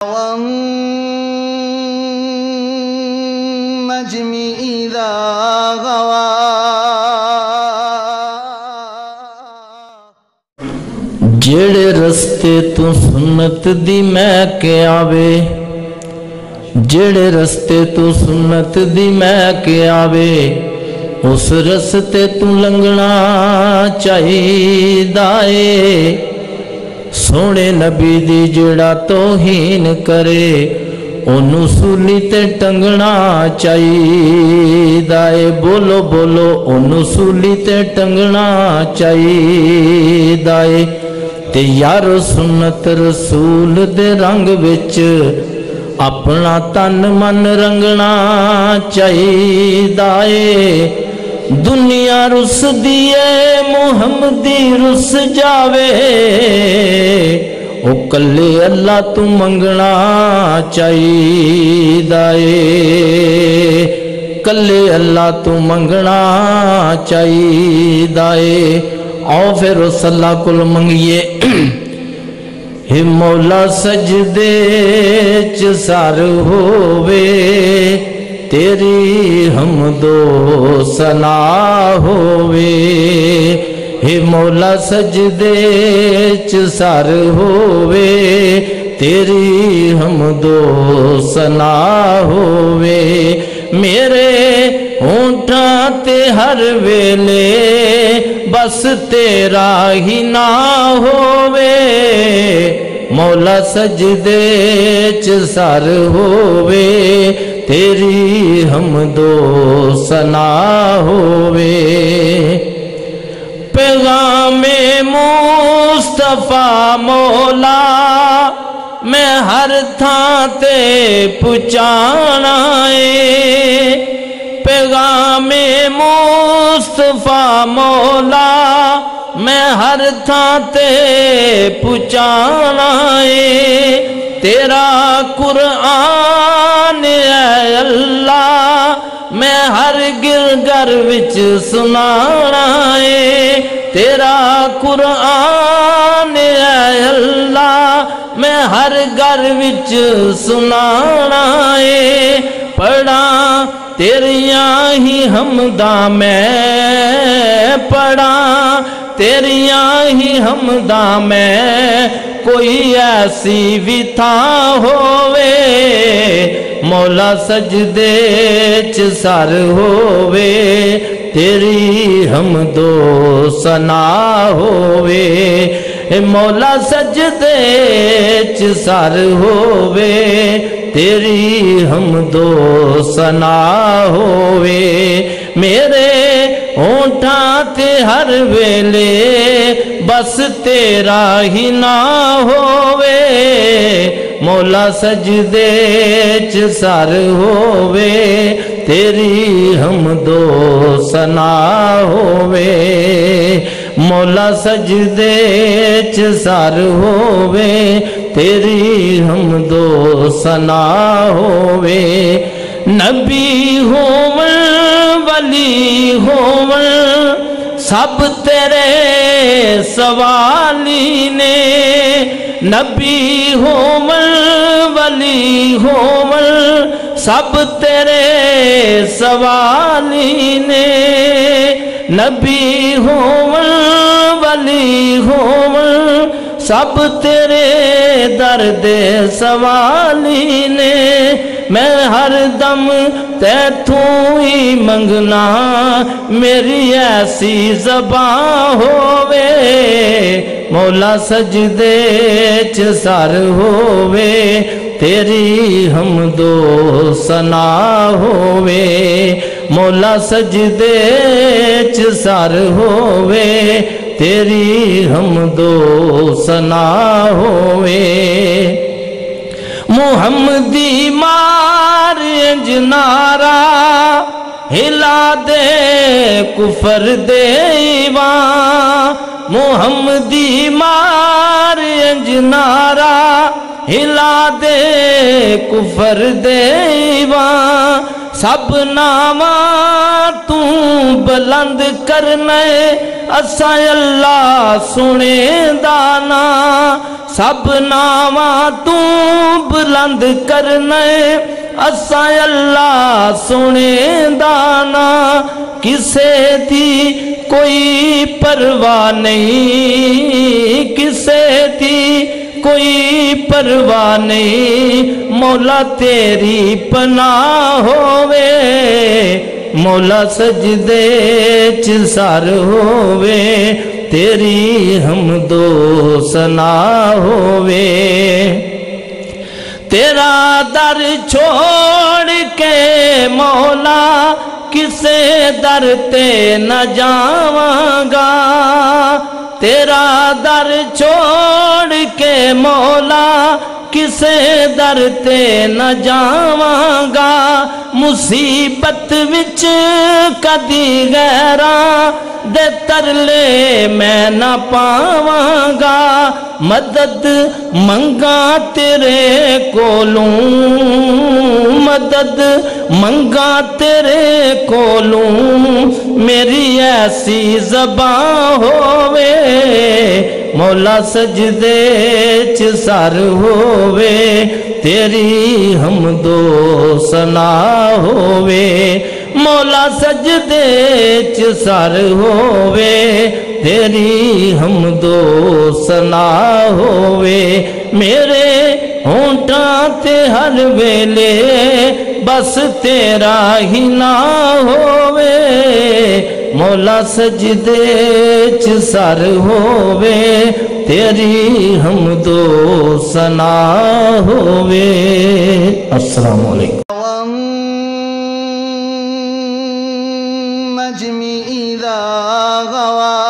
والنجم إذا غوى جڑے رستے تو سنت دی میں کے آوے، جڑے رستے تو سنت دی میں کے آوے، اس رستے تو لنگنا چاہیدا اے۔ سونے نبی دی جڑا توہین کرے، انہوں سولی تے ٹنگنا چاہیدا اے۔ بولو بولو انہوں سولی تے ٹنگنا چاہیدا اے۔ تے یارو سنت رسول دے رنگ وچ اپنا تن من رنگنا چاہیدا اے۔ دنیا رس دیئے محمدی رس جاوے، او کلے اللہ تو منگنا چاہیدا اے، کلے اللہ تو منگنا چاہیدا اے۔ آؤ پھر اس اللہ کل منگیے، ہے مولا سجدے چ سر ہووے، تیری حمد و ثنا ہووے۔ ہے مولا سجدے چ سر ہووے، تیری حمد و ثنا ہووے۔ میرے ہونٹاں تے ہر ویلے بس تیرا ہی نا ہووے، مولا سجدے چ سر ہووے، تیری حمد و ثنا ہووے۔ پیغام مصطفیٰ مولا میں ہر تھاں تے پہنچانا اے، پیغام مصطفیٰ مولا میں ہر تھاں تے پہنچانا اے۔ تیرا قرآن اے اللہ میں ہر گھر وچ سنانا اے، تیرا قرآن اے اللہ میں ہر گھر وچ سنانا اے۔ پڑھاں تیریاں ہی حمداں میں، پڑھاں تیریاں ہی حمداں میں، کوئی ایسی بھی تھاں ہووے، مولا سجدے چ سر ہووے، تیری حمد و ثنا ہووے۔ مولا سجدے چ سر ہووے، تیری حمد و ثنا ہووے۔ میرے ہونٹاں تے ہر ویلے بس تیرا ہی نا ہووے، مولا سجدے چ سر ہووے، تیری حمد و ثنا ہووے۔ مولا سجدے چ سر ہووے، تیری حمد و ثنا ہووے۔ نبی ہوون ولی ہوون سب تیرے سوالی نے، نبی ہوون ولی ہوون سب تیرے سوالی نے، نبی ہوون ولی ہوون سب تیرے درد سوالی نے۔ میں ہر دم تیتھوں ہی منگنا، میری ایسی زباں ہووے، مولا سجدے چ سر ہووے، تیری حمد و ثنا ہووے، مولا سجدے چ سر ہووے، تیری حمد و ثنا ہووے۔ محمدی مار انج نعرہ ہلا دے کفر دے ایوان، محمدی مار انج نعرہ ہلا دے کفر دے ایوان۔ سب ناماں تو بلند کرنے اساں اللہ سنے دانا، سب ناماں تو بلند پسند کرنا اساں اللہ سونے دانا کسے دی کوئی پرواہ نہیں کسے دی کوئی پرواہ نہیں مولا تیری پناہ ہووے مولا سجدے چ سر ہووے تیری حمد و ثنا ہووے تیرا در چھوڑ کے مولا کسے در تے نہ جاواں گا تیرا در چھوڑ کے مولا کسے در تے نہ جاواں گا مصیبت وچ کدی غیراں دے ترلے میں نہ پاواں گا مدد منگا تیرے کولوں مدد منگا تیرے کولوں میری ایسی زبان ہووے مولا سجدے چ سر ہووے تیری حمد و ثنا ہووے مولا سجدے چ سر ہووے تیری حمد و ثنا ہووے میرے ہونٹاں تے ہر ویلے بس تیرا ہی نام ہووے مولا سجدے چ سر ہووے تیری حمد و ثنا ہووے السلام علیکم والنجم إذا غوى